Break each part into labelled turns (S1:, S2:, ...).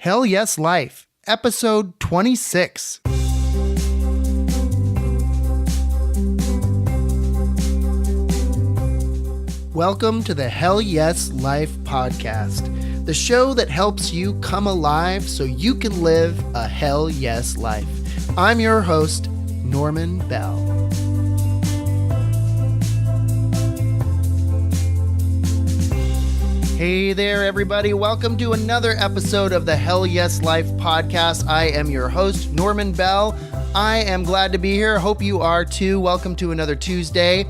S1: Hell Yes Life, episode 26. Welcome to the Hell Yes Life podcast, the show that helps you come alive so you can live a Hell Yes life. I'm your host, Norman Bell. Hey there, everybody. Welcome to another episode of the Hell Yes Life podcast. I am your host, Norman Bell. I am glad to be here. Hope you are too. Welcome to another Tuesday.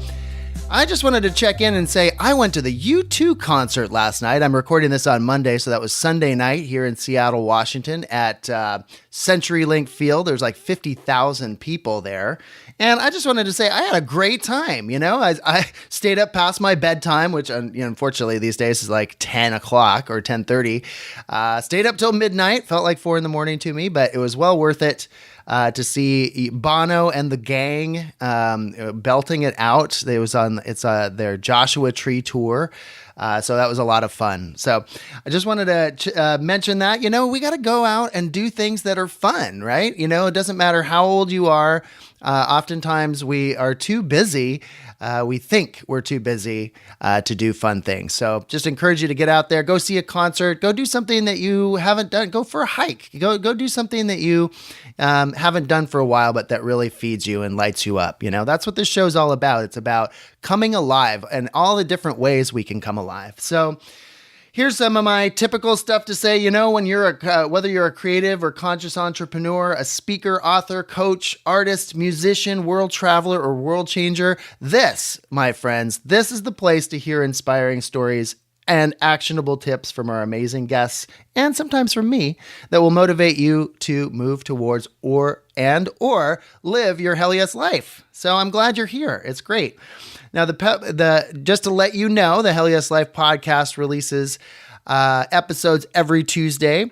S1: I just wanted to check in and say I went to the U2 concert last night. I'm recording this on Monday, so that was Sunday night here in Seattle, Washington at CenturyLink Field. There's like 50,000 people there. And I just wanted to say I had a great time. You know, I stayed up past my bedtime, which unfortunately these days is like 10 o'clock or 10:30. Stayed up till midnight. Felt like 4 a.m. to me, but it was well worth it. To see Bono and the gang belting it out. It's their Joshua Tree tour. So that was a lot of fun. So I just wanted to mention that, we got to go out and do things that are fun, right? It doesn't matter how old you are. Oftentimes we are too busy. We think we're too busy to do fun things. So just encourage you to get out there, go see a concert, go do something that you haven't done, go for a hike, go do something that you haven't done for a while, but that really feeds you and lights you up. That's what this show is all about. It's about coming alive and all the different ways we can come alive. So here's some of my typical stuff to say, when you're whether you're a creative or conscious entrepreneur, a speaker, author, coach, artist, musician, world traveler, or world changer, this, my friends, this is the place to hear inspiring stories and actionable tips from our amazing guests, and sometimes from me, that will motivate you to move towards or live your Hell Yes life. So I'm glad you're here. It's great. Now, just to let you know, the Hell Yes Life podcast releases episodes every Tuesday.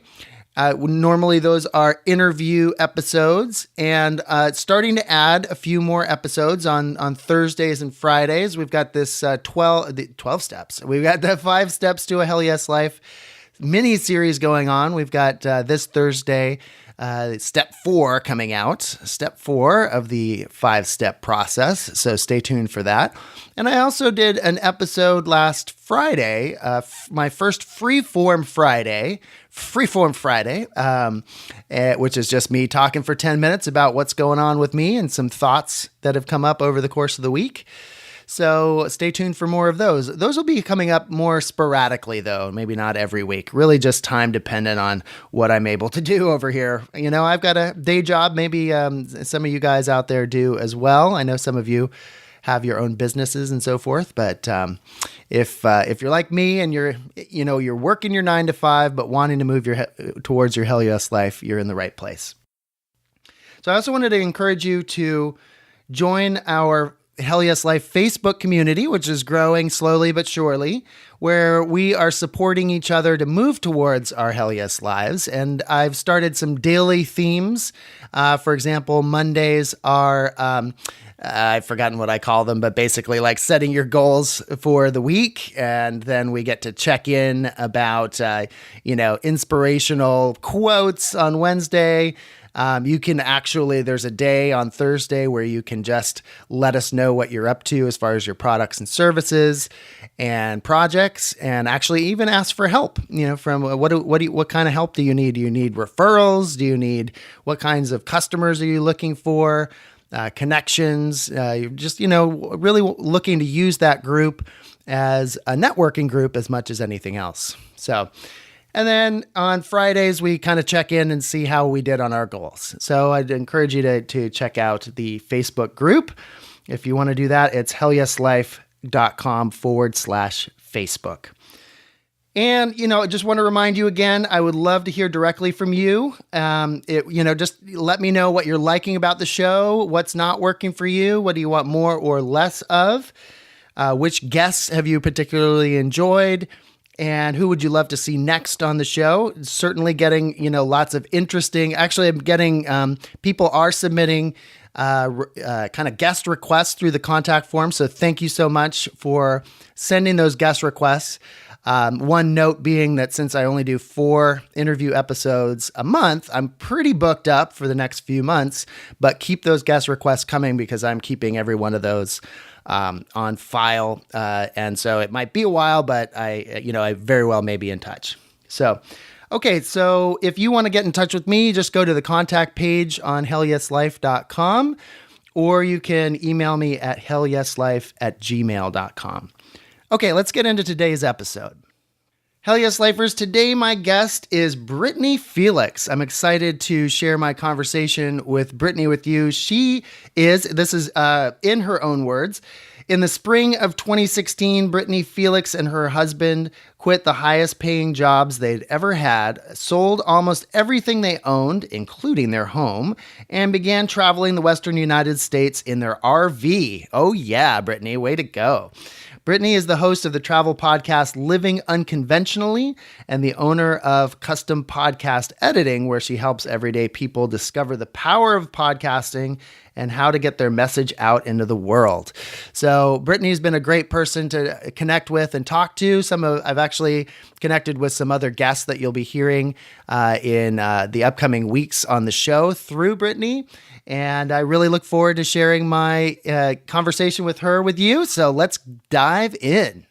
S1: Normally, those are interview episodes, and starting to add a few more episodes on Thursdays and Fridays. We've got this 12 steps. We've got the 5 steps to a Hell Yes life mini series going on. We've got this Thursday, step 4 coming out, step 4 of the 5-step process. So stay tuned for that. And I also did an episode last Friday, my first Freeform Friday, which is just me talking for 10 minutes about what's going on with me and some thoughts that have come up over the course of the week. So stay tuned for more of those. Those will be coming up more sporadically, though, maybe not every week. Really just time dependent on what I'm able to do over here. I've got a day job. Maybe some of you guys out there do as well. I know some of you have your own businesses and so forth. But if you're like me and you're working your 9 to 5, but wanting to move towards your Hell Yes life, you're in the right place. So I also wanted to encourage you to join our Hell Yes Life Facebook community, which is growing slowly but surely, where we are supporting each other to move towards our Hell Yes lives. And I've started some daily themes. For example, Mondays are, I've forgotten what I call them, but basically like setting your goals for the week. And then we get to check in about, inspirational quotes on Wednesday. You can there's a day on Thursday where you can just let us know what you're up to as far as your products and services and projects, and actually even ask for help, from what kind of help do you need? Do you need referrals? What kinds of customers are you looking for? Connections, really looking to use that group as a networking group as much as anything else. So, and then on Fridays, we kind of check in and see how we did on our goals. So I'd encourage you to check out the Facebook group. If you want to do that, it's hellyeslife.com/Facebook. And, I just want to remind you again, I would love to hear directly from you. Just let me know what you're liking about the show, what's not working for you, what do you want more or less of, which guests have you particularly enjoyed, and who would you love to see next on the show? Certainly getting, lots of interesting, actually I'm getting, people are submitting kind of guest requests through the contact form. So thank you so much for sending those guest requests. One note being that since I only do 4 interview episodes a month, I'm pretty booked up for the next few months, but keep those guest requests coming because I'm keeping every one of those on file. And so it might be a while, but I very well may be in touch. So, okay. So if you want to get in touch with me, just go to the contact page on hellyeslife.com, or you can email me at hellyeslife@gmail.com. Okay, let's get into today's episode. Hell Yes Lifers, today my guest is Britany Felix. I'm excited to share my conversation with Britany with you. This is in her own words, in the spring of 2016, Britany Felix and her husband quit the highest paying jobs they'd ever had, sold almost everything they owned, including their home, and began traveling the Western United States in their RV. Oh yeah, Britany, way to go. Britany is the host of the travel podcast Living Unconventionally and the owner of Custom Podcast Editing, where she helps everyday people discover the power of podcasting and how to get their message out into the world. So Britany's been a great person to connect with and talk to. I've actually connected with some other guests that you'll be hearing in the upcoming weeks on the show through Britany. And I really look forward to sharing my conversation with her with you. So let's dive in.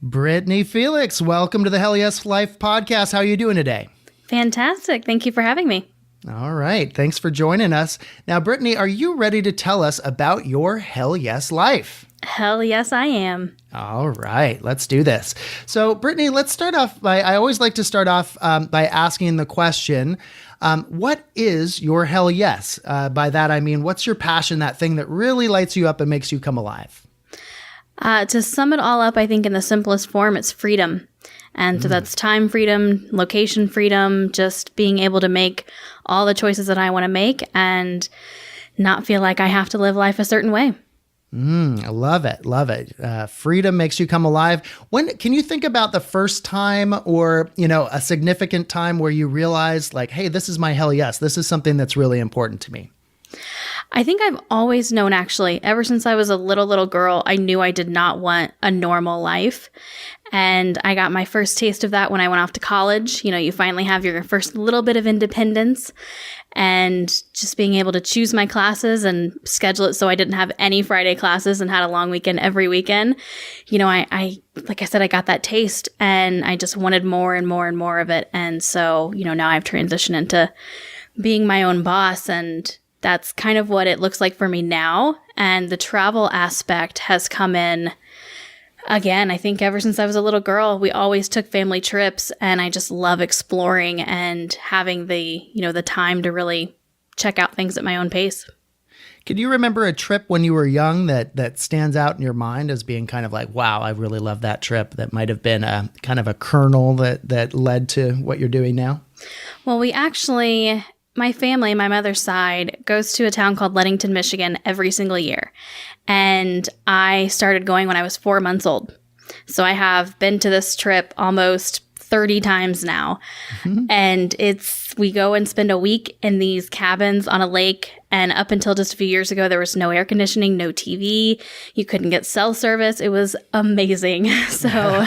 S1: Britany Felix, welcome to the Hell Yes Life podcast. How are you doing today?
S2: Fantastic. Thank you for having me.
S1: All right. Thanks for joining us. Now, Britany, are you ready to tell us about your Hell Yes life?
S2: Hell yes, I am.
S1: All right. Let's do this. So, Britany, let's start off I always like to start off by asking the question, what is your hell yes? By that, I mean, what's your passion, that thing that really lights you up and makes you come alive?
S2: To sum it all up, I think in the simplest form, it's freedom. And so that's time freedom, location freedom, just being able to make all the choices that I want to make and not feel like I have to live life a certain way.
S1: I love it. Love it. Freedom makes you come alive. Can you think about the first time or, a significant time where you realized like, hey, this is my hell yes. This is something that's really important to me?
S2: I think I've always known, actually, ever since I was a little girl, I knew I did not want a normal life. And I got my first taste of that when I went off to college. You finally have your first little bit of independence and just being able to choose my classes and schedule it so I didn't have any Friday classes and had a long weekend every weekend. I like I said, I got that taste and I just wanted more and more and more of it. And so, now I've transitioned into being my own boss, and that's kind of what it looks like for me now. And the travel aspect has come in again. I think ever since I was a little girl, we always took family trips, and I just love exploring and having the time to really check out things at my own pace.
S1: Can you remember a trip when you were young that stands out in your mind as being kind of like, wow, I really love that trip, that might have been a kind of a kernel that led to what you're doing now?
S2: Well, my family, my mother's side, goes to a town called Leadington, Michigan every single year. And I started going when I was 4 months old. So I have been to this trip almost 30 times now. Mm-hmm. And we go and spend a week in these cabins on a lake. And up until just a few years ago, there was no air conditioning, no TV. You couldn't get cell service. It was amazing. So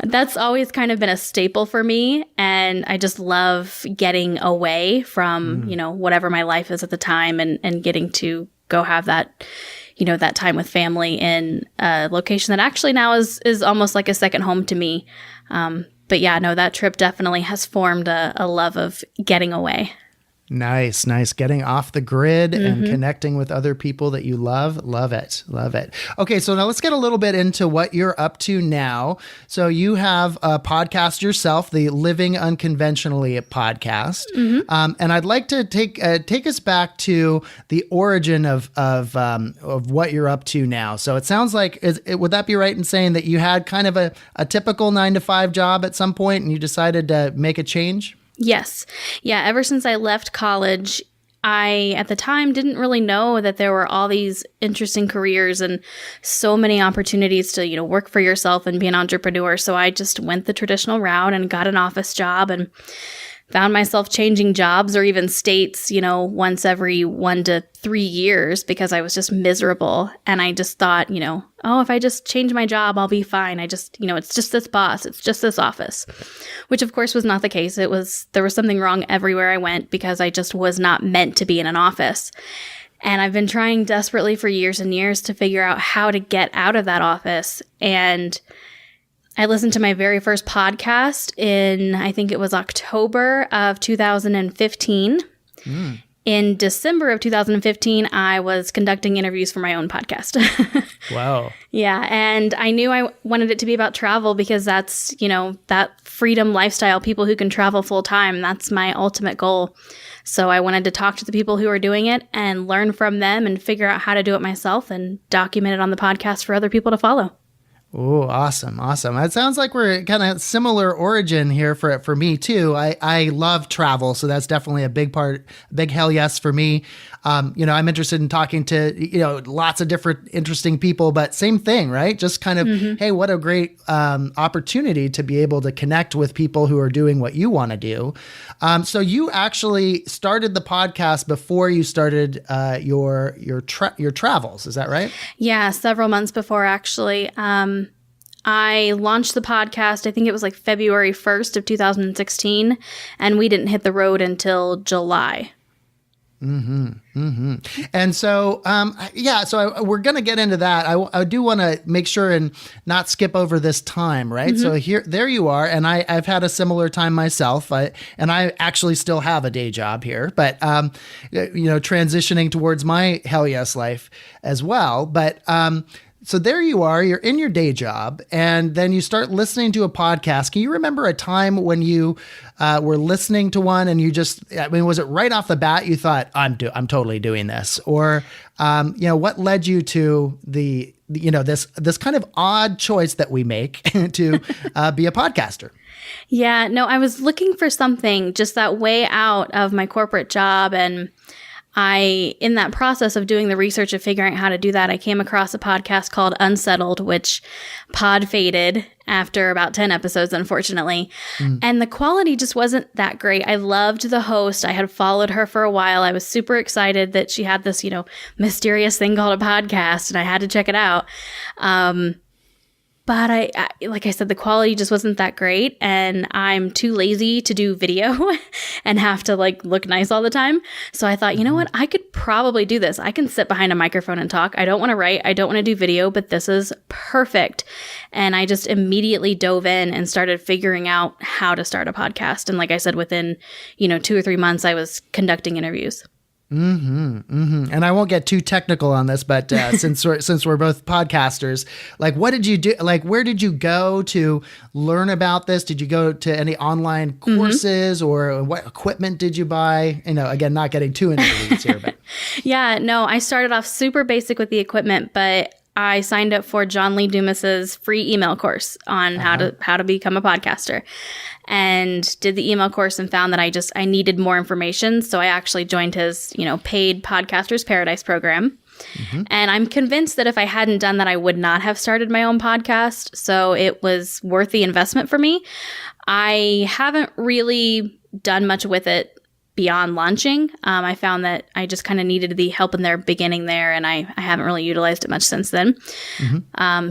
S2: that's always kind of been a staple for me. And I just love getting away from, whatever my life is at the time and getting to go have that, that time with family in a location that actually now is almost like a second home to me. But yeah, no, that trip definitely has formed a love of getting away.
S1: Nice. Getting off the grid and connecting with other people that you love. Love it. Okay, so now let's get a little bit into what you're up to now. So you have a podcast yourself, the Living Unconventionally podcast. Mm-hmm. And I'd like to take us back to the origin of what you're up to now. So it sounds like, would that be right in saying that you had kind of a typical 9-to-5 job at some point and you decided to make a change?
S2: Yes. Yeah. Ever since I left college, I, at the time, didn't really know that there were all these interesting careers and so many opportunities to, work for yourself and be an entrepreneur. So I just went the traditional route and got an office job and found myself changing jobs or even states, once every 1 to 3 years because I was just miserable. And I just thought, oh, if I just change my job, I'll be fine. It's just this boss. It's just this office, which of course was not the case. There was something wrong everywhere I went because I just was not meant to be in an office. And I've been trying desperately for years and years to figure out how to get out of that office. And I listened to my very first podcast in, I think it was October of 2015. In December of 2015, I was conducting interviews for my own podcast.
S1: Wow.
S2: Yeah. And I knew I wanted it to be about travel because that's, that freedom lifestyle, people who can travel full time. That's my ultimate goal. So I wanted to talk to the people who are doing it and learn from them and figure out how to do it myself and document it on the podcast for other people to follow.
S1: Oh, awesome. Awesome. It sounds like we're kind of similar origin here for me too. I love travel. So that's definitely a big hell yes for me. I'm interested in talking to, lots of different interesting people, but same thing, right? Just kind of, hey, what a great opportunity to be able to connect with people who are doing what you want to do. So you actually started the podcast before you started your travels. Is that right?
S2: Yeah, several months before actually. I launched the podcast, I think it was like February 1st of 2016, and we didn't hit the road until July.
S1: And so, we're going to get into that. I do want to make sure and not skip over this time, right? So there you are. And I've had a similar time myself. I actually still have a day job here, but, transitioning towards my hell yes life as well. But, so there you are, you're in your day job, and then you start listening to a podcast. Can you remember a time when you were listening to one and you was it right off the bat you thought, I'm totally doing this? Or, what led you to this kind of odd choice that we make to be a podcaster?
S2: Yeah, no, I was looking for something just that way out of my corporate job, and in that process of doing the research of figuring out how to do that, I came across a podcast called Unsettled, which pod faded after about 10 episodes, unfortunately. And the quality just wasn't that great. I loved the host. I had followed her for a while. I was super excited that she had this, mysterious thing called a podcast, and I had to check it out. But I, like I said, the quality just wasn't that great, and I'm too lazy to do video and have to look nice all the time. So I thought, you know what? I could probably do this. I can sit behind a microphone and talk. I don't want to write. I don't want to do video, but this is perfect. And I just immediately dove in and started figuring out how to start a podcast. And like I said, within, 2 or 3 months, I was conducting interviews.
S1: And I won't get too technical on this, but since we're both podcasters, what did you do? Where did you go to learn about this? Did you go to any online courses, or what equipment did you buy? Again, not getting too into the weeds here, but
S2: yeah, no, I started off super basic with the equipment, but I signed up for John Lee Dumas's free email course on how to become a podcaster, and did the email course and found that I needed more information. So I actually joined his, paid Podcasters Paradise program. And I'm convinced that if I hadn't done that, I would not have started my own podcast. So it was worth the investment for me. I haven't really done much with it beyond launching. I found that I just kind of needed the help in their beginning there, and I haven't really utilized it much since then.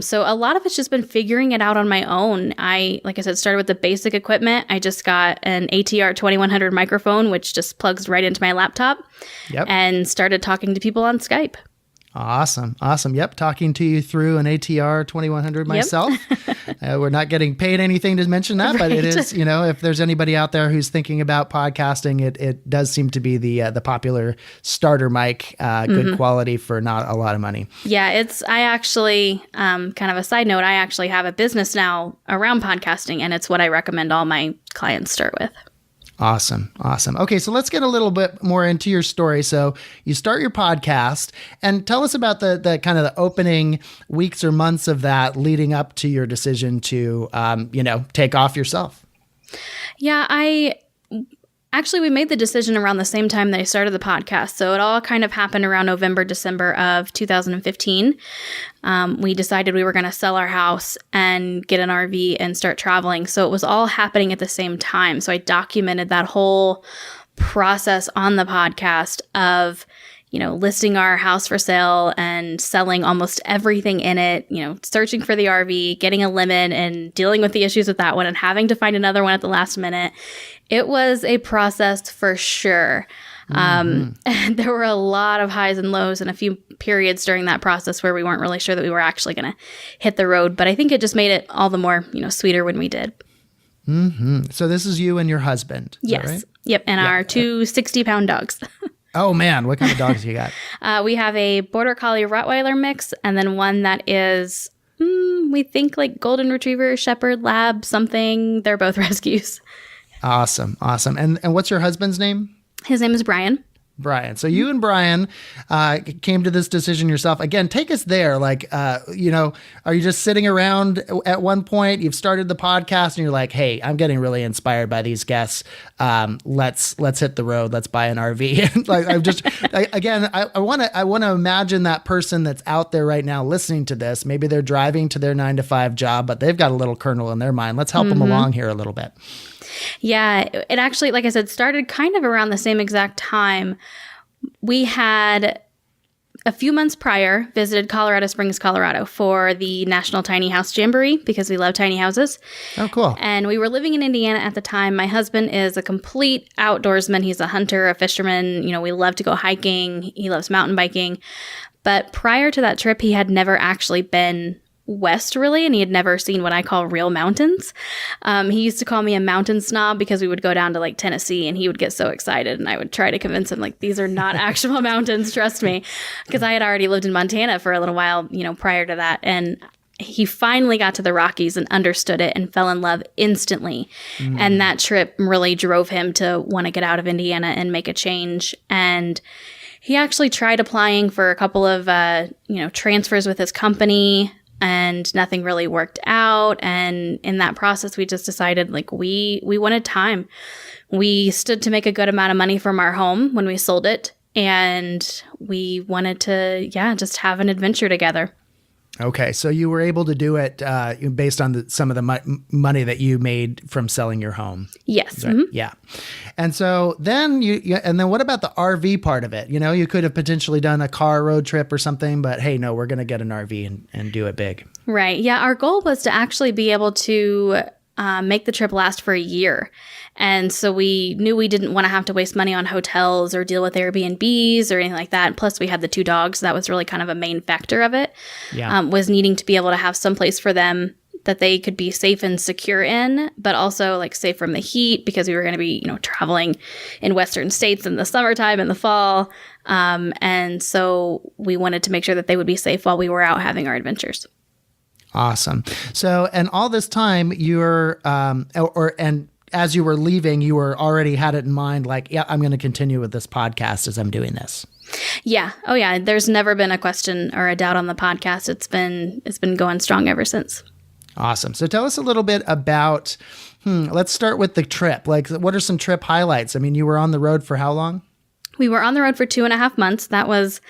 S2: So a lot of it's just been figuring it out on my own. Like I said, started with the basic equipment. I just got an ATR 2100 microphone, which just plugs right into my laptop, and started talking to people on Skype.
S1: Awesome. Yep. Talking to you through an ATR 2100 myself. We're not getting paid anything to mention that, but it is, if there's anybody out there who's thinking about podcasting, it does seem to be the popular starter mic, good quality for not a lot of money. Yeah.
S2: I actually, kind of a side note, I actually have a business now around podcasting, and it's what I recommend all my clients start with.
S1: Awesome. Okay, so let's get a little bit more into your story. So you start your podcast, and tell us about the kind of the opening weeks or months of that leading up to your decision to, take off yourself.
S2: Yeah, I Actually, we made the decision around the same time that I started the podcast. So it all kind of happened around November, December of 2015. We decided we were going to sell our house and get an RV and start traveling. So it was all happening at the same time. So I documented that whole process on the podcast of, listing our house for sale and selling almost everything in it, searching for the RV, getting a limit and dealing with the issues with that one and having to find another one at the last minute. It was a process for sure. And there were a lot of highs and lows and a few periods during that process where we weren't really sure that we were actually going to hit the road. But I think it just made it all the more, sweeter when we did.
S1: Mm-hmm. So this is you and your husband. Is
S2: yes.
S1: that right?
S2: Yep. And our two 60-pound dogs.
S1: Oh, man. What kind of dogs do you got?
S2: We have a Border Collie Rottweiler mix and then one that is, we think like Golden Retriever, Shepherd, Lab, something. They're both rescues.
S1: Awesome. And what's your husband's name?
S2: His name is Brian.
S1: Brian. So you and Brian came to this decision yourself. Again, take us there. Like, are you just sitting around at one point? You've started the podcast and you're like, hey, I'm getting really inspired by these guests. Let's hit the road. Let's buy an RV. I want to imagine that person that's out there right now listening to this. Maybe they're driving to their 9-to-5 job, but they've got a little kernel in their mind. Let's help them along here a little bit.
S2: Yeah, it actually, like I said, started kind of around the same exact time. We had a few months prior visited Colorado Springs, Colorado for the National Tiny House Jamboree because we love tiny houses.
S1: Oh, cool.
S2: And we were living in Indiana at the time. My husband is a complete outdoorsman. He's a hunter, a fisherman. We love to go hiking. He loves mountain biking. But prior to that trip, he had never actually been west really, and he had never seen what I call real mountains. He used to call me a mountain snob because we would go down to like Tennessee and he would get so excited and I would try to convince him like these are not actual mountains, trust me, because I had already lived in Montana for a little while, prior to that. And he finally got to the Rockies and understood it and fell in love instantly. And that trip really drove him to want to get out of Indiana and make a change. And he actually tried applying for a couple of transfers with his company, and nothing really worked out. And in that process, we just decided like we wanted time. We stood to make a good amount of money from our home when we sold it. And we wanted to, just have an adventure together.
S1: Okay. So you were able to do it based on some of the money that you made from selling your home.
S2: Yes.
S1: Right? Yeah. And so then and then what about the RV part of it? You could have potentially done a car road trip or something, but hey, no, we're going to get an RV and do it big.
S2: Right. Yeah. Our goal was to actually be able to make the trip last for a year. And so we knew we didn't want to have to waste money on hotels or deal with Airbnbs or anything like that. Plus, we had the 2 dogs. That was really kind of a main factor of it, was needing to be able to have some place for them that they could be safe and secure in, but also like safe from the heat because we were going to be, traveling in Western states in the summertime and the fall. And so we wanted to make sure that they would be safe while we were out having our adventures.
S1: Awesome. So, and all this time you're, and as you were leaving, you were already had it in mind, like, yeah, I'm going to continue with this podcast as I'm doing this.
S2: Yeah. Oh yeah. There's never been a question or a doubt on the podcast. It's been going strong ever since.
S1: Awesome. So tell us a little bit about, let's start with the trip. Like, what are some trip highlights? I mean, you were on the road for how long?
S2: We were on the road for 2.5 months. That was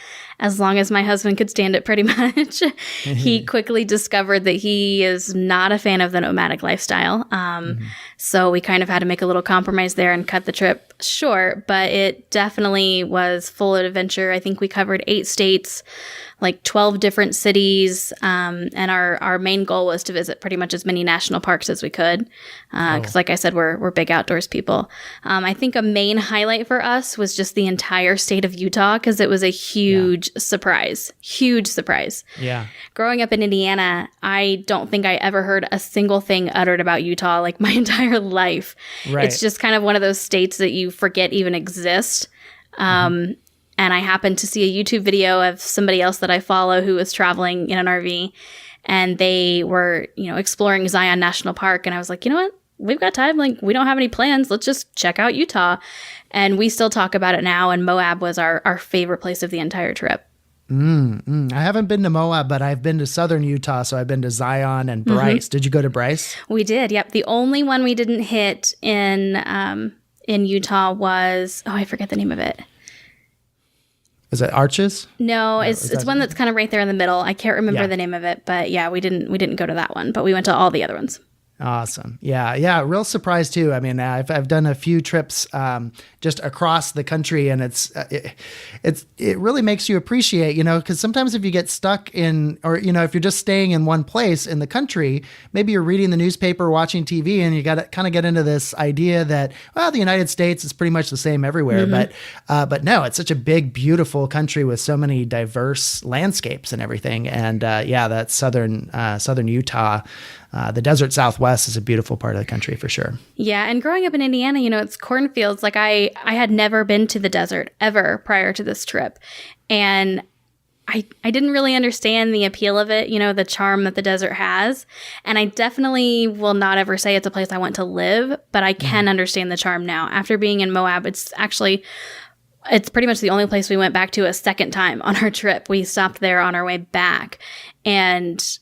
S2: as long as my husband could stand it, pretty much. He quickly discovered that he is not a fan of the nomadic lifestyle. So we kind of had to make a little compromise there and cut the trip short, but it definitely was full of adventure. I think we covered 8 states, like 12 different cities. And our main goal was to visit pretty much as many national parks as we could. Because like I said, we're big outdoors people. I think a main highlight for us was just the entire state of Utah, because it was a huge surprise. Huge surprise.
S1: Yeah.
S2: Growing up in Indiana, I don't think I ever heard a single thing uttered about Utah like my entire life.
S1: Right.
S2: It's just kind of one of those states that you forget even exist. And I happened to see a YouTube video of somebody else that I follow who was traveling in an RV, and they were, exploring Zion National Park. And I was like, you know what? We've got time. Like, we don't have any plans. Let's just check out Utah. And we still talk about it now. And Moab was our favorite place of the entire trip.
S1: I haven't been to Moab, but I've been to southern Utah. So I've been to Zion and Bryce. Did you go to Bryce?
S2: We did. Yep. The only one we didn't hit in in Utah was, I forget the name of it.
S1: Is it Arches?
S2: No, it's one that's kind of right there in the middle. I can't remember the name of it, but yeah, we didn't go to that one, but we went to all the other ones.
S1: Awesome. Yeah. Real surprise too. I mean, I've done a few trips just across the country, and it really makes you appreciate, because sometimes if you get stuck in, or, if you're just staying in one place in the country, maybe you're reading the newspaper, watching TV, and you got to kind of get into this idea that, well, the United States is pretty much the same everywhere. Mm-hmm. But no, it's such a big, beautiful country with so many diverse landscapes and everything. And that southern Utah, the desert Southwest is a beautiful part of the country for sure. Yeah.
S2: And growing up in Indiana, it's cornfields. Like I had never been to the desert ever prior to this trip. And I didn't really understand the appeal of it, the charm that the desert has. And I definitely will not ever say it's a place I want to live, but I can understand the charm now. After being in Moab, it's pretty much the only place we went back to a second time on our trip. We stopped there on our way back. And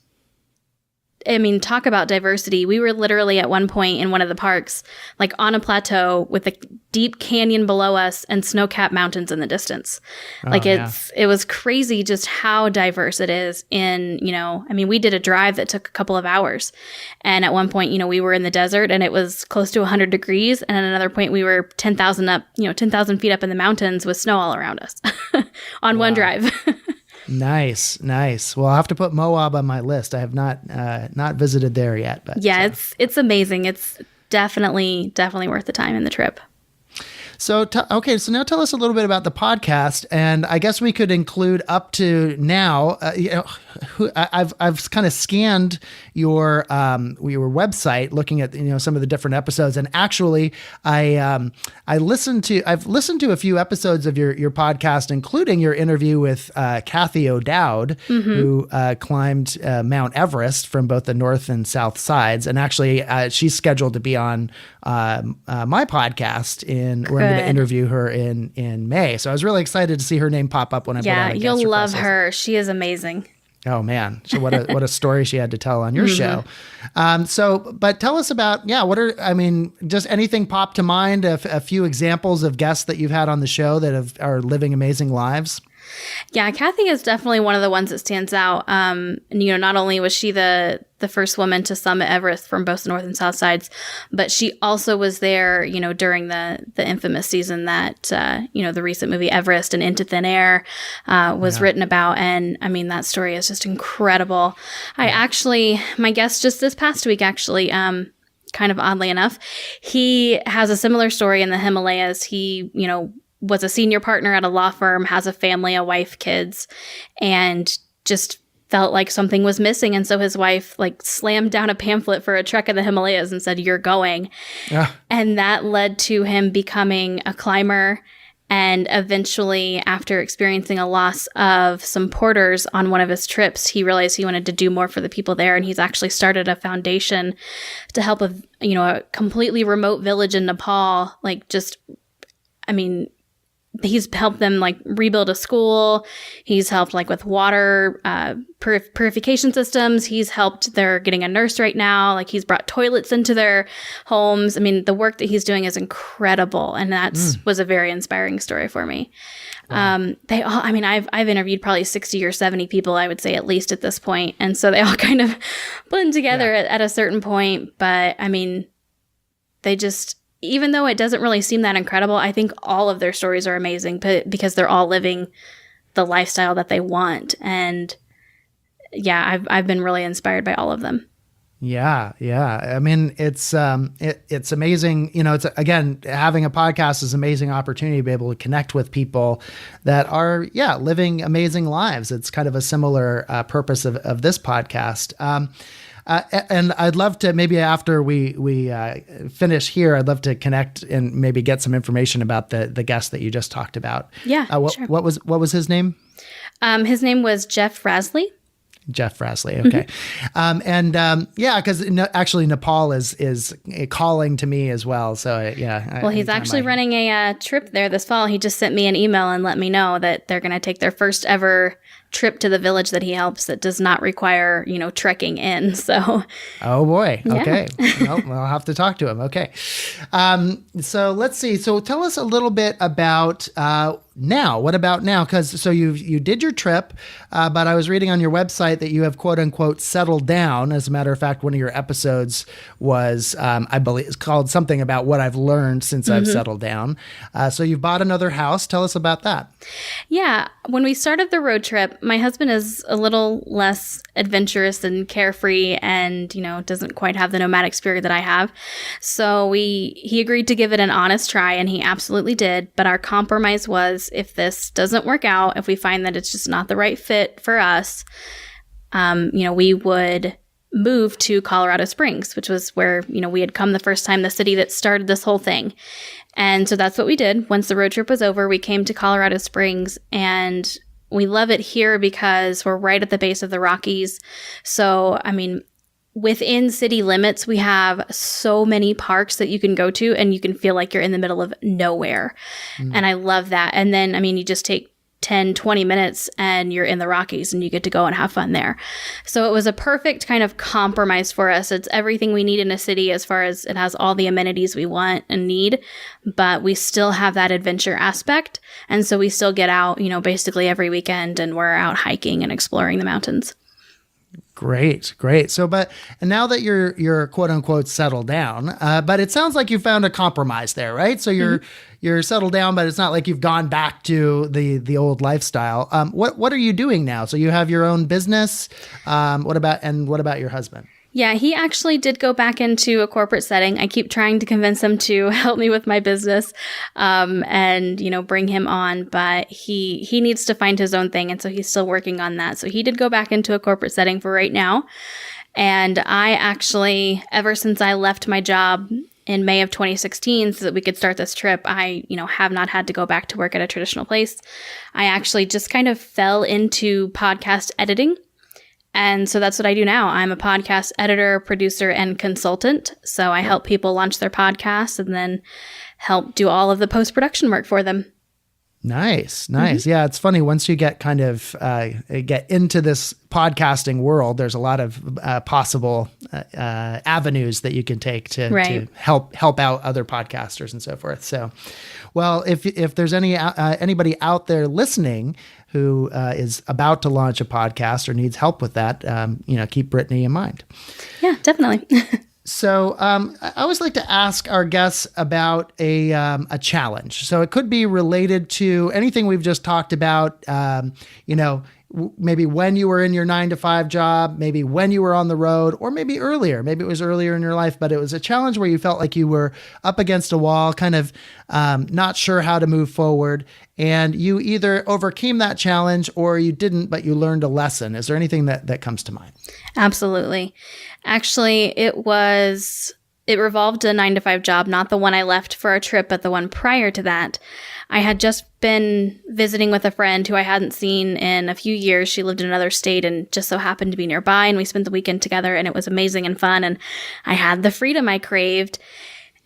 S2: I mean, talk about diversity. We were literally at one point in one of the parks, like on a plateau with a deep canyon below us and snow-capped mountains in the distance. It was crazy just how diverse it is we did a drive that took a couple of hours. And at one point, we were in the desert and it was close to 100 degrees. And at another point we were 10,000 feet up in the mountains with snow all around us on one drive.
S1: Nice. Well, I'll have to put Moab on my list. I have not visited there yet, but
S2: it's amazing. It's definitely worth the time in the trip.
S1: So, so now tell us a little bit about the podcast, and I guess we could include up to now. I've kind of scanned your website, looking at some of the different episodes, and actually, I've listened to a few episodes of your podcast, including your interview with Kathy O'Dowd, who climbed Mount Everest from both the north and south sides, and actually she's scheduled to be on my podcast where I'm going to interview her in May. So I was really excited to see her name pop up when I put on a guest
S2: you'll love
S1: request.
S2: her. She is amazing.
S1: Oh man, so what a story she had to tell on your show. But tell us about just anything pop to mind, a few examples of guests that you've had on the show that are living amazing lives.
S2: Yeah, Kathy is definitely one of the ones that stands out. Not only was she the first woman to summit Everest from both the north and south sides, but she also was there, during the infamous season that, the recent movie Everest and Into Thin Air was written about. And I mean, that story is just incredible. My guest just this past week, kind of oddly enough, he has a similar story in the Himalayas. He, was a senior partner at a law firm, has a family, a wife, kids, and just felt like something was missing. And so his wife slammed down a pamphlet for a trek in the Himalayas and said, "You're going." Yeah. And that led to him becoming a climber. And eventually, after experiencing a loss of some porters on one of his trips, he realized he wanted to do more for the people there. And he's actually started a foundation to help a completely remote village in Nepal. He's helped them rebuild a school. He's helped with water purification systems. He's helped. They're getting a nurse right now. He's brought toilets into their homes. I mean, the work that he's doing is incredible, and that was a very inspiring story for me. Wow. They all. I've interviewed probably 60 or 70 people, I would say, at least at this point, and so they all kind of blend together at a certain point. But they just. Even though it doesn't really seem that incredible, I think all of their stories are amazing because they're all living the lifestyle that they want. And I've been really inspired by all of them.
S1: Yeah. I mean, it's amazing. It's again, having a podcast is an amazing opportunity to be able to connect with people that are, living amazing lives. It's kind of a similar purpose of this podcast. And I'd love to, maybe after we finish here, I'd love to connect and maybe get some information about the guest that you just talked about.
S2: Yeah,
S1: sure. What was his name?
S2: His name was Jeff Rasley.
S1: Jeff Rasley. Okay. Because actually Nepal is calling to me as well. So
S2: Well, he's actually running a trip there this fall. He just sent me an email and let me know that they're going to take their first ever trip to the village that he helps that does not require, trekking in. So,
S1: oh boy.
S2: Yeah.
S1: Okay. Well, I'll have to talk to him. Okay. So let's see. So tell us a little bit about now. What about now? Because you did your trip, but I was reading on your website that you have quote unquote settled down. As a matter of fact, one of your episodes was, I believe, it's called something about what I've learned since I've settled down. So you've bought another house. Tell us about that.
S2: Yeah. When we started the road trip, my husband is a little less adventurous and carefree and, doesn't quite have the nomadic spirit that I have. So he agreed to give it an honest try, and he absolutely did. But our compromise was, if this doesn't work out, if we find that it's just not the right fit for us, we would move to Colorado Springs, which was where, we had come the first time, the city that started this whole thing. And so that's what we did. Once the road trip was over, we came to Colorado Springs, and we love it here because we're right at the base of the Rockies. So, within city limits, we have so many parks that you can go to, and you can feel like you're in the middle of nowhere. And I love that. And then, you just take 10, 20 minutes and you're in the Rockies and you get to go and have fun there. So it was a perfect kind of compromise for us. It's everything we need in a city as far as it has all the amenities we want and need, but we still have that adventure aspect. And so we still get out, basically every weekend, and we're out hiking and exploring the mountains.
S1: Great. So, and now that you're quote unquote settled down, but it sounds like you found a compromise there, right? So you're settled down, but it's not like you've gone back to the old lifestyle. What are you doing now? So you have your own business. What about your husband?
S2: Yeah, he actually did go back into a corporate setting. I keep trying to convince him to help me with my business, and, bring him on, but he needs to find his own thing. And so he's still working on that. So he did go back into a corporate setting for right now. And I actually, ever since I left my job in May of 2016 so that we could start this trip, I, have not had to go back to work at a traditional place. I actually just kind of fell into podcast editing. And so that's what I do now. I'm a podcast editor, producer, and consultant. So I help people launch their podcasts and then help do all of the post-production work for them.
S1: Nice. Yeah, it's funny. Once you get kind of get into this podcasting world, there's a lot of possible avenues that you can take to help out other podcasters and so forth. So, well, if there's anybody out there listening who is about to launch a podcast or needs help with that, keep Britany in mind.
S2: Yeah, definitely.
S1: So I always like to ask our guests about a challenge. So it could be related to anything we've just talked about, maybe when you were in your 9-to-5 job, maybe when you were on the road, or maybe earlier. Maybe it was earlier in your life, but it was a challenge where you felt like you were up against a wall, kind of not sure how to move forward. And you either overcame that challenge or you didn't, but you learned a lesson. Is there anything that comes to mind?
S2: Absolutely. Actually, it revolved a 9-to-5 job, not the one I left for a trip, but the one prior to that. I had just been visiting with a friend who I hadn't seen in a few years. She lived in another state and just so happened to be nearby, and we spent the weekend together, and it was amazing and fun, and I had the freedom I craved.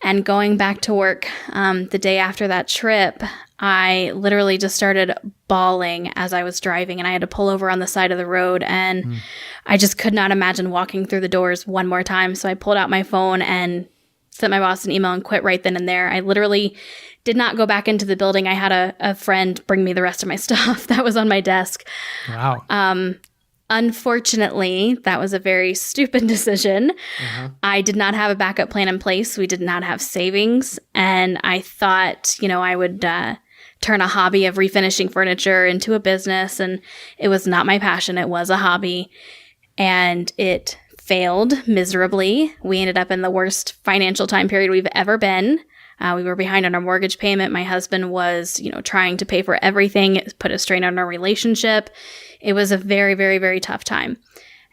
S2: And going back to work the day after that trip, I literally just started bawling as I was driving, and I had to pull over on the side of the road, and I just could not imagine walking through the doors one more time. So I pulled out my phone and sent my boss an email and quit right then and there. I literally did not go back into the building. I had a friend bring me the rest of my stuff that was on my desk.
S1: Wow.
S2: Unfortunately, that was a very stupid decision. I did not have a backup plan in place. We did not have savings. And I thought, I would turn a hobby of refinishing furniture into a business. And it was not my passion. It was a hobby. And it failed miserably. We ended up in the worst financial time period we've ever been. We were behind on our mortgage payment. My husband was, trying to pay for everything. It put a strain on our relationship. It was a very, very, very tough time.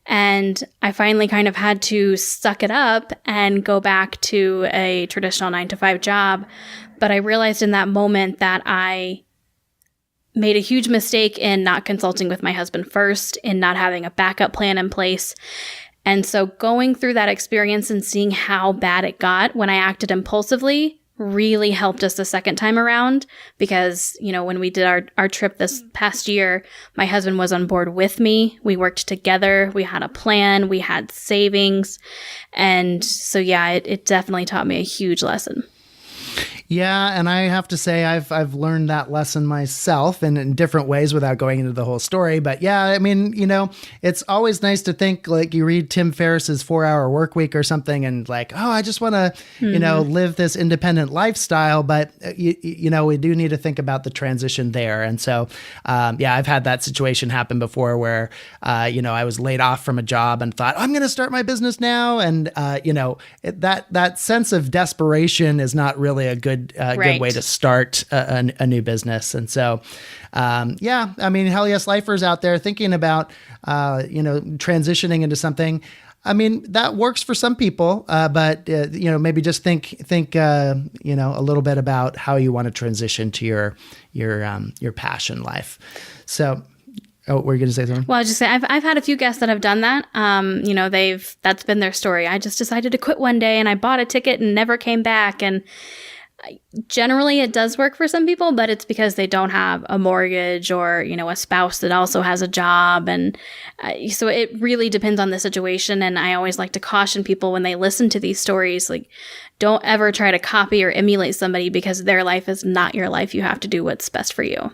S2: And I finally kind of had to suck it up and go back to a traditional 9-to-5 job. But I realized in that moment that I made a huge mistake in not consulting with my husband first, in not having a backup plan in place. And so going through that experience and seeing how bad it got when I acted impulsively really helped us the second time around because, when we did our trip this past year, my husband was on board with me. We worked together. We had a plan. We had savings. And so, yeah, it definitely taught me a huge lesson.
S1: Yeah, and I have to say I've learned that lesson myself and in different ways without going into the whole story. But yeah, I mean, it's always nice to think like you read Tim Ferriss's 4-Hour Workweek or something and like, oh, I just want to, live this independent lifestyle. But, we do need to think about the transition there. And so, I've had that situation happen before where, I was laid off from a job and thought, I'm going to start my business now. And, that sense of desperation is not really a good way to start a new business. And so, I mean, hell yes, lifers out there thinking about, transitioning into something. I mean, that works for some people, but maybe just think, a little bit about how you want to transition to your passion life. So. Oh, were you going to say something?
S2: Well, I was just saying, I've had a few guests that have done that. That's been their story. I just decided to quit one day and I bought a ticket and never came back. And generally it does work for some people, but it's because they don't have a mortgage or, a spouse that also has a job. And so it really depends on the situation. And I always like to caution people when they listen to these stories, like, don't ever try to copy or emulate somebody because their life is not your life. You have to do what's best for you.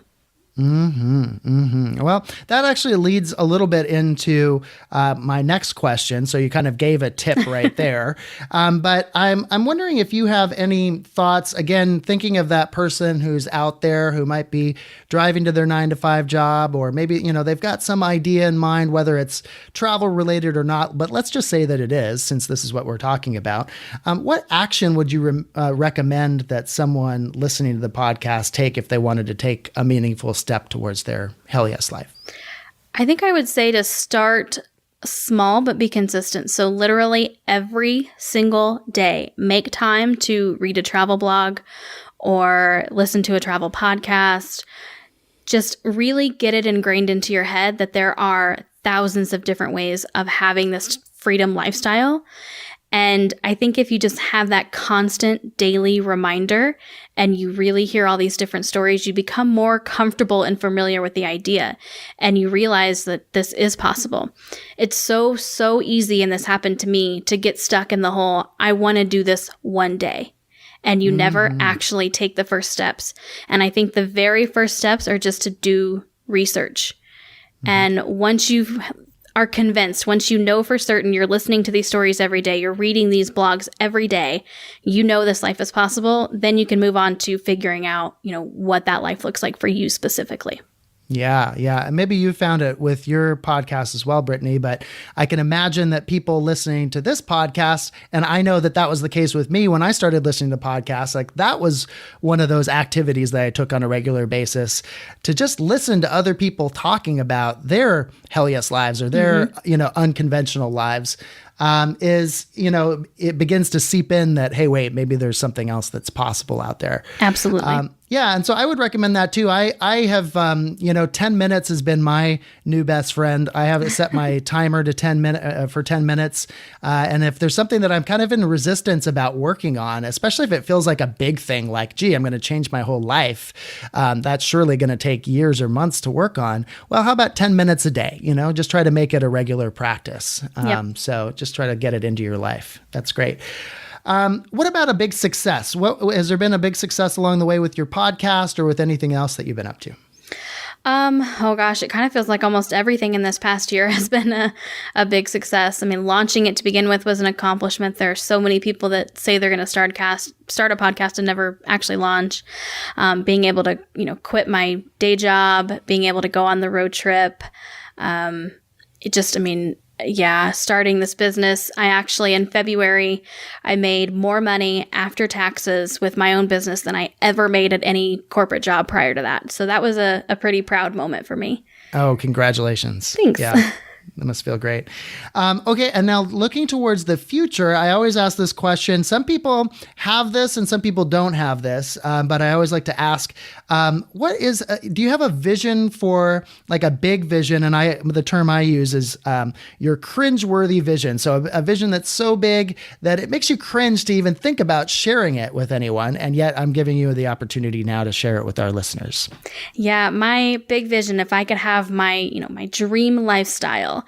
S1: Well, that actually leads a little bit into my next question. So you kind of gave a tip right there. But I'm wondering if you have any thoughts, again, thinking of that person who's out there who might be driving to their 9-to-5 job, or maybe, they've got some idea in mind, whether it's travel related or not, but let's just say that it is, since this is what we're talking about. What action would you recommend that someone listening to the podcast take if they wanted to take a meaningful step towards their hell yes life?
S2: I think I would say to start small but be consistent. So literally every single day, make time to read a travel blog or listen to a travel podcast. Just really get it ingrained into your head that there are thousands of different ways of having this freedom lifestyle. And I think if you just have that constant daily reminder and you really hear all these different stories, you become more comfortable and familiar with the idea and you realize that this is possible. It's so easy, and this happened to me, to get stuck in the whole, I want to do this one day. And you never actually take the first steps. And I think the very first steps are just to do research. And once you are convinced, once you know for certain, you're listening to these stories every day, you're reading these blogs every day, this life is possible, then you can move on to figuring out, what that life looks like for you specifically.
S1: Yeah. And maybe you found it with your podcast as well, Britany, but I can imagine that people listening to this podcast, and I know that was the case with me when I started listening to podcasts, like that was one of those activities that I took on a regular basis to just listen to other people talking about their hell yes lives or their, unconventional lives. It begins to seep in that, hey, wait, maybe there's something else that's possible out there.
S2: Absolutely.
S1: And so I would recommend that too. I have, 10 minutes has been my new best friend. I have set my timer to 10 minutes. And if there's something that I'm kind of in resistance about working on, especially if it feels like a big thing, like, gee, I'm going to change my whole life. That's surely going to take years or months to work on. Well, how about 10 minutes a day? Just try to make it a regular practice. So just try to get it into your life. That's great. What about a big success? Has there been a big success along the way with your podcast or with anything else that you've been up to?
S2: Oh gosh, it kind of feels like almost everything in this past year has been a big success. I mean, launching it to begin with was an accomplishment. There are so many people that say they're going to start a podcast and never actually launch. Being able to, quit my day job, being able to go on the road trip. Starting this business, I actually, in February, I made more money after taxes with my own business than I ever made at any corporate job prior to that. So that was a pretty proud moment for me.
S1: Oh, congratulations.
S2: Thanks.
S1: Yeah. That must feel great. Okay. And now looking towards the future, I always ask this question. Some people have this and some people don't have this. But I always like to ask, do you have a vision for like a big vision? And the term I use is your cringeworthy vision. So a vision that's so big that it makes you cringe to even think about sharing it with anyone. And yet I'm giving you the opportunity now to share it with our listeners.
S2: Yeah. My big vision, if I could have my dream lifestyle,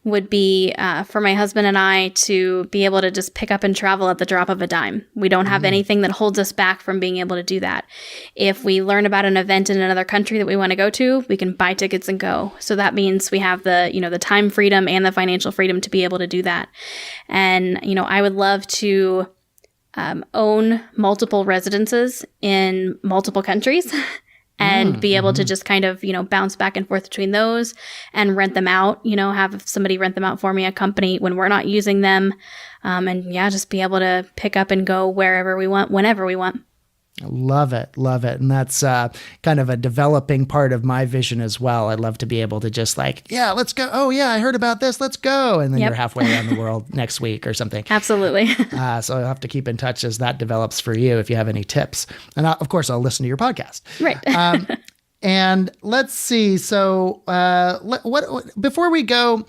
S2: would be for my husband and I to be able to just pick up and travel at the drop of a dime. We don't have anything that holds us back from being able to do that. If we learn about an event in another country that we want to go to, we can buy tickets and go. So that means we have the time freedom and the financial freedom to be able to do that. And, I would love to own multiple residences in multiple countries. And be able to just kind of, bounce back and forth between those and rent them out, have somebody rent them out for me, a company when we're not using them. Just be able to pick up and go wherever we want, whenever we want.
S1: Love it. Love it. And that's kind of a developing part of my vision as well. I'd love to be able to just let's go. Oh yeah, I heard about this. Let's go. And then you're halfway around the world next week or something.
S2: Absolutely.
S1: So I'll have to keep in touch as that develops for you if you have any tips. And of course, I'll listen to your podcast.
S2: Right.
S1: And let's see. So before we go,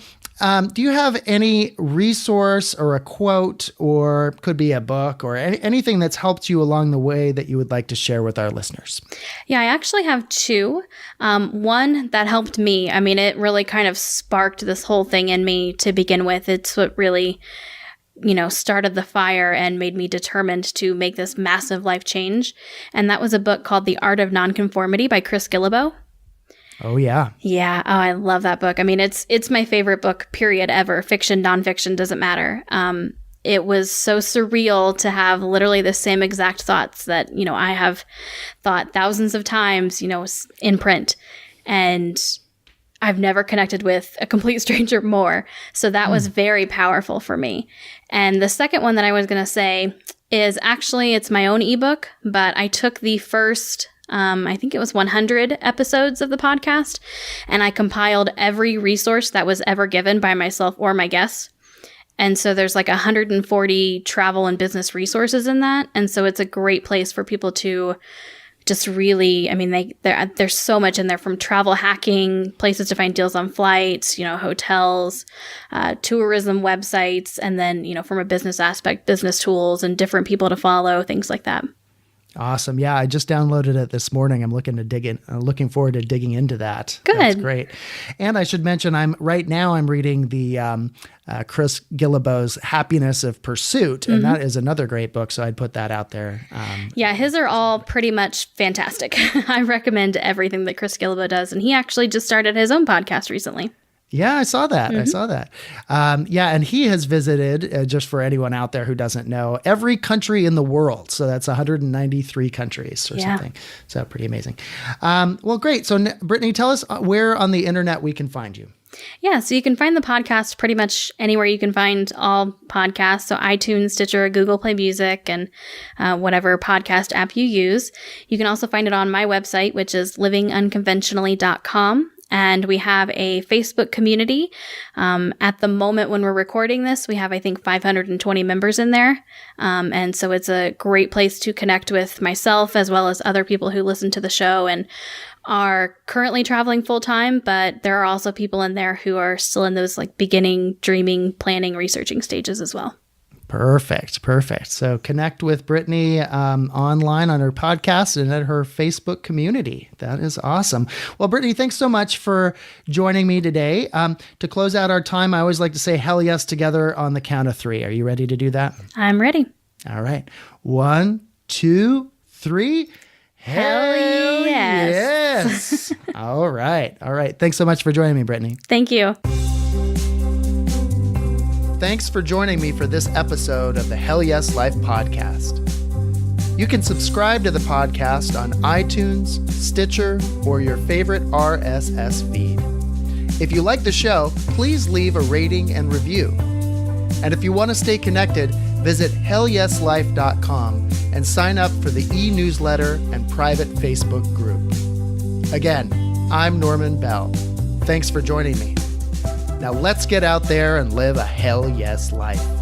S1: do you have any resource or a quote, or could be a book or anything that's helped you along the way that you would like to share with our listeners?
S2: Yeah, I actually have two. One that helped me. I mean, it really kind of sparked this whole thing in me to begin with. It's what really, started the fire and made me determined to make this massive life change. And that was a book called The Art of Nonconformity by Chris Guillebeau.
S1: Oh, yeah.
S2: Yeah. Oh, I love that book. I mean, it's my favorite book, period, ever. Fiction, nonfiction, doesn't matter. It was so surreal to have literally the same exact thoughts that, I have thought thousands of times, in print. And I've never connected with a complete stranger more. So that was very powerful for me. And the second one that I was going to say is actually, it's my own ebook, but I took the first I think it was 100 episodes of the podcast, and I compiled every resource that was ever given by myself or my guests. And so there's 140 travel and business resources in that. And so it's a great place for people to just really, there's so much in there, from travel hacking, places to find deals on flights, hotels, tourism websites, and then, from a business aspect, business tools and different people to follow, things like that.
S1: Awesome. Yeah, I just downloaded it this morning. I'm looking forward to digging into that.
S2: Good.
S1: That's great. And I should mention, I'm reading the Chris Guillebeau's Happiness of Pursuit, and that is another great book. So I'd put that out there.
S2: His are all pretty much fantastic. I recommend everything that Chris Guillebeau does, and he actually just started his own podcast recently.
S1: Yeah, I saw that. And he has visited, just for anyone out there who doesn't know, every country in the world. So that's 193 countries or something. So pretty amazing. Well, great. So Britany, tell us where on the internet we can find you.
S2: Yeah, so you can find the podcast pretty much anywhere you can find all podcasts. So iTunes, Stitcher, Google Play Music, and whatever podcast app you use. You can also find it on my website, which is livingunconventionally.com. And we have a Facebook community. At the moment when we're recording this, we have, I think, 520 members in there. And so it's a great place to connect with myself as well as other people who listen to the show and are currently traveling full time. But there are also people in there who are still in those beginning, dreaming, planning, researching stages as well.
S1: Perfect. So connect with Britany online on her podcast and at her Facebook community. That is awesome. Well, Britany, thanks so much for joining me today. To close out our time, I always like to say hell yes together on the count of 3. Are you ready to do that?
S2: I'm ready.
S1: All right. 1, 2, 3.
S2: Hell yes.
S1: All right. Thanks so much for joining me, Britany.
S2: Thank you.
S1: Thanks for joining me for this episode of the Hell Yes Life podcast. You can subscribe to the podcast on iTunes, Stitcher, or your favorite RSS feed. If you like the show, please leave a rating and review. And if you want to stay connected, visit hellyeslife.com and sign up for the e-newsletter and private Facebook group. Again, I'm Norman Bell. Thanks for joining me. Now let's get out there and live a hell yes life.